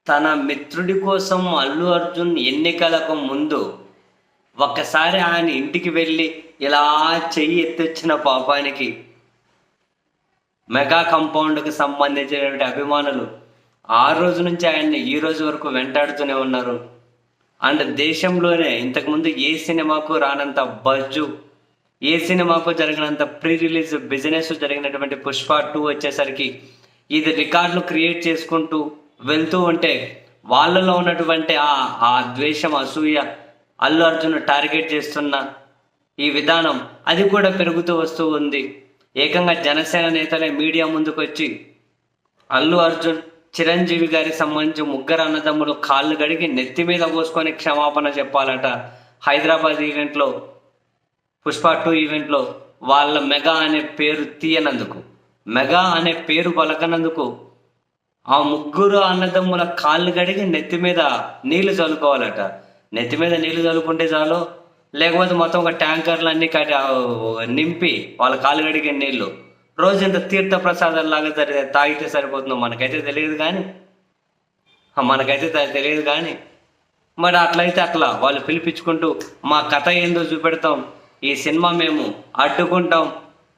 తన మిత్రుడి కోసం అల్లు అర్జున్ ఎన్నికలకు ముందు ఒక్కసారి ఆయన ఇంటికి వెళ్ళి ఇలా చెయ్యి ఎత్తొచ్చిన పాపానికి మెగా కాంపౌండ్కి సంబంధించినటువంటి అభిమానులు ఆ రోజు నుంచి ఆయన్ని ఈ రోజు వరకు వెంటాడుతూనే ఉన్నారు. అండ్ దేశంలోనే ఇంతకుముందు ఏ సినిమాకు రానంత బజ్జు, ఏ సినిమాకు జరిగినంత ప్రీ రిలీజ్ బిజినెస్ జరిగినటువంటి పుష్ప 2 వచ్చేసరికి ఇది రికార్డులు క్రియేట్ చేసుకుంటూ వెళ్తూ ఉంటే వాళ్ళలో ఉన్నటువంటి ఆ ద్వేషం, అసూయ, అల్లు అర్జున్ టార్గెట్ చేస్తున్న ఈ విధానం అది కూడా పెరుగుతూ వస్తూ ఉంది. ఏకంగా జనసేన నేతలే మీడియా ముందుకు వచ్చి అల్లు అర్జున్, చిరంజీవి గారికి సంబంధించి ముగ్గురు అన్నదమ్ములు కాళ్ళు గడిగి నెత్తి మీద పోసుకొని క్షమాపణ చెప్పాలట. హైదరాబాద్ ఈవెంట్లో, పుష్ప 2 ఈవెంట్లో వాళ్ళ మెగా అనే పేరు తీయనందుకు, మెగా అనే పేరు పలకనందుకు ఆ ముగ్గురు అన్నదమ్ముల కాళ్ళు గడిగి నెత్తి మీద నీళ్లు చల్లుకోవాలట. నెత్తి మీద నీళ్లు చల్లుకుంటే చాలు, లేకపోతే మొత్తం ఒక ట్యాంకర్లు అన్నీ నింపి వాళ్ళ కాళ్ళు గడిగే నీళ్లు రోజు ఇంత తీర్థ ప్రసాదాలాగా తాగితే సరిపోతుందో మనకైతే తెలియదు కానీ మరి అట్లయితే అట్లా వాళ్ళు పిలిపించుకుంటూ మా కథ ఏందో చూపెడతాం, ఈ సినిమా మేము అడ్డుకుంటాం,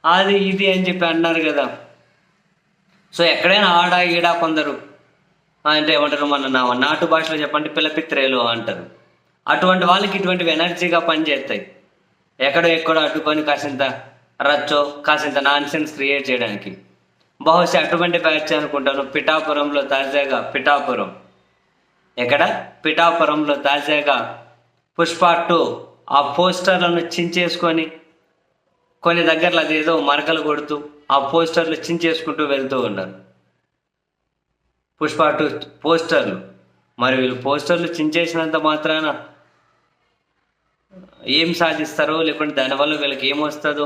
అది ఇది అని చెప్పి అన్నారు కదా. సో ఎక్కడైనా ఆడ ఈడ కొందరు అంటే ఏమంటారు, మన నాటు భాషలో చెప్పండి పిల్లపిత్రేలు అంటారు. అటువంటి వాళ్ళకి ఇటువంటివి ఎనర్జీగా పనిచేస్తాయి. ఎక్కడో అడ్డుకొని కాసింత రచ్చో కాసింత నాన్సెన్స్ క్రియేట్ చేయడానికి. బహుశా అటువంటి బ్యాచ్ అనుకుంటాను. పిఠాపురంలో తాజాగా పిఠాపురంలో తాజాగా పుష్ప 2 ఆ పోస్టర్లను చించేసుకొని కొన్ని దగ్గరలో అదేదో మరకలు కొడుతూ ఆ పోస్టర్లు చించేసుకుంటూ వెళ్తూ ఉన్నారు. పుష్ప 2 పోస్టర్లు. మరి వీళ్ళు పోస్టర్లు చించేసినంత మాత్రాన ఏం సాధిస్తారో, లేకుంటే దానివల్ల వీళ్ళకి ఏమొస్తుందో.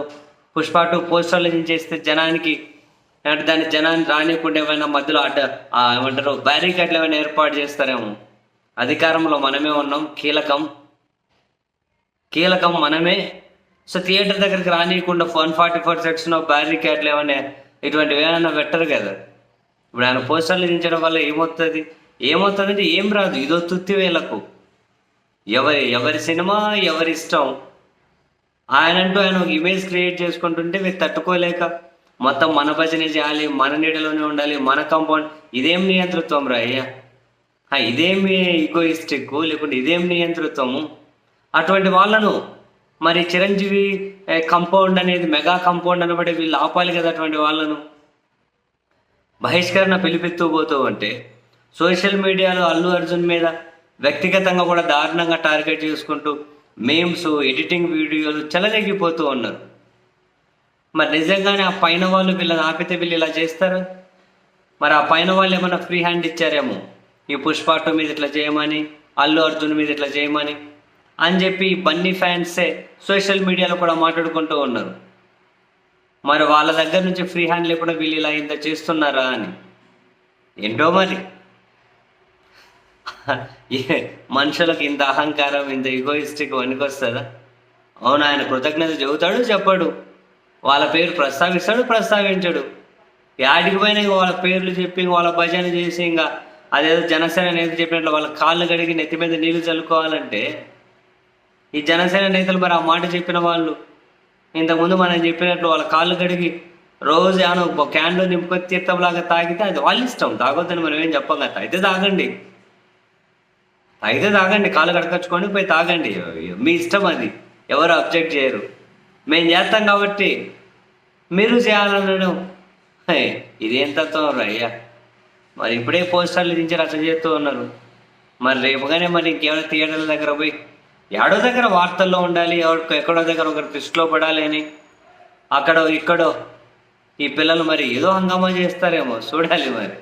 పుష్ప 2 పోస్టర్లు చించేస్తే జనానికి అంటే దాన్ని జనాన్ని రానికుండా ఏమైనా మధ్యలో ఏమంటారు బ్యారికేడ్లు ఏమైనా ఏర్పాటు చేస్తారేమో. అధికారంలో మనమే ఉన్నాం, కీలకం మనమే. సో థియేటర్ దగ్గరికి రానియకుండా 144 సెక్షన్ బ్యారికేడ్లు ఏమైనా ఇటువంటివి ఏమైనా పెట్టరు కదా. ఇప్పుడు ఆయన పోస్టర్లు దించడం వల్ల ఏమవుతుంది అంటే ఏం రాదు. ఇదో తుత్తి వేలకు ఎవరి సినిమా ఎవరి ఇష్టం. ఆయన ఒక ఇమేజ్ క్రియేట్ చేసుకుంటుంటే మీరు తట్టుకోలేక మొత్తం మన భజనే చేయాలి, మన నీడలోనే ఉండాలి, మన కాంపౌండ్. ఇదేం నియంతృత్వం రా అయ్యా, ఇదేమి ఈగోయిస్టిక్, లేకుంటే ఇదేం నియంతృత్వము. అటువంటి వాళ్ళను మరి చిరంజీవి కాంపౌండ్ అనేది మెగా కాంపౌండ్ అనబడి వీళ్ళు ఆపాలి కదా. అటువంటి వాళ్ళను బహిష్కరణ పిలిపిస్తూ పోతూ ఉంటే సోషల్ మీడియాలో అల్లు అర్జున్ మీద వ్యక్తిగతంగా కూడా దారుణంగా టార్గెట్ చేసుకుంటూ మేమ్స్, ఎడిటింగ్ వీడియోలు చెలరేగిపోతూ ఉన్నారు. మరి నిజంగానే ఆ పైన వాళ్ళు వీళ్ళని ఆపితే వీళ్ళు ఇలా చేస్తారు? మరి ఆ పైన వాళ్ళు ఏమైనా ఫ్రీ హ్యాండ్ ఇచ్చారేమో ఈ పుష్ప 2 మీద ఇట్లా చేయమని, అల్లు అర్జున్ మీద ఇట్లా చేయమని అని చెప్పి బన్నీ ఫ్యాన్సే సోషల్ మీడియాలో కూడా మాట్లాడుకుంటూ ఉన్నారు. మరి వాళ్ళ దగ్గర నుంచి ఫ్రీ హ్యాండ్ లేకుండా వీళ్ళు ఇలా ఇంత చేస్తున్నారా అని. ఏంటో మరి మనుషులకు ఇంత అహంకారం, ఇంత ఈగోయిస్టిక్ వస్తుందా? అవును, ఆయన కృతజ్ఞత చెబుతాడు, చెప్పాడు, వాళ్ళ పేరు ప్రస్తావించాడు. యాడికి పోయినా వాళ్ళ పేర్లు చెప్పి వాళ్ళ భజన చేసి ఇంకా అదేదో జనసేన నేత చెప్పినట్లు వాళ్ళ కాళ్ళు కడిగి నెత్తి మీద నీళ్లు చల్లుకోవాలంటే ఈ జనసేన నేతలు మరి ఆ మాట చెప్పిన వాళ్ళు ఇంతకుముందు మనం చెప్పినట్లు వాళ్ళ కాళ్ళు కడిగి రోజు ఏమో ఒక క్యాన్లో నింపుకొని తీర్థంలాగా తాగితే అది వాళ్ళ ఇష్టం. తాగొద్దని మనం ఏం చెప్పం కదా. అయితే తాగండి, కాళ్ళు కడకచ్చుకొని పోయి తాగండి, మీ ఇష్టం, అది ఎవరు అబ్జెక్ట్ చేయరు. మేము చేస్తాం కాబట్టి మీరు చేయాలనడం ఇదేం తత్వం అయ్యా. మరి ఇప్పుడే పోస్టర్లు దించి రచ్చ చేస్తూ ఉన్నారు. మరి రేపుగానే మరి ఇంకేమైనా థియేటర్ల దగ్గర పోయి ఎక్కడో దగ్గర వార్తల్లో ఉండాలి, ఎక్కడో దగ్గర ఒకరు దృష్టిలో పడాలి అని అక్కడో ఇక్కడో ఈ పిల్లలు మరి ఏదో హంగామా చేస్తారేమో, చూడాలి మరి.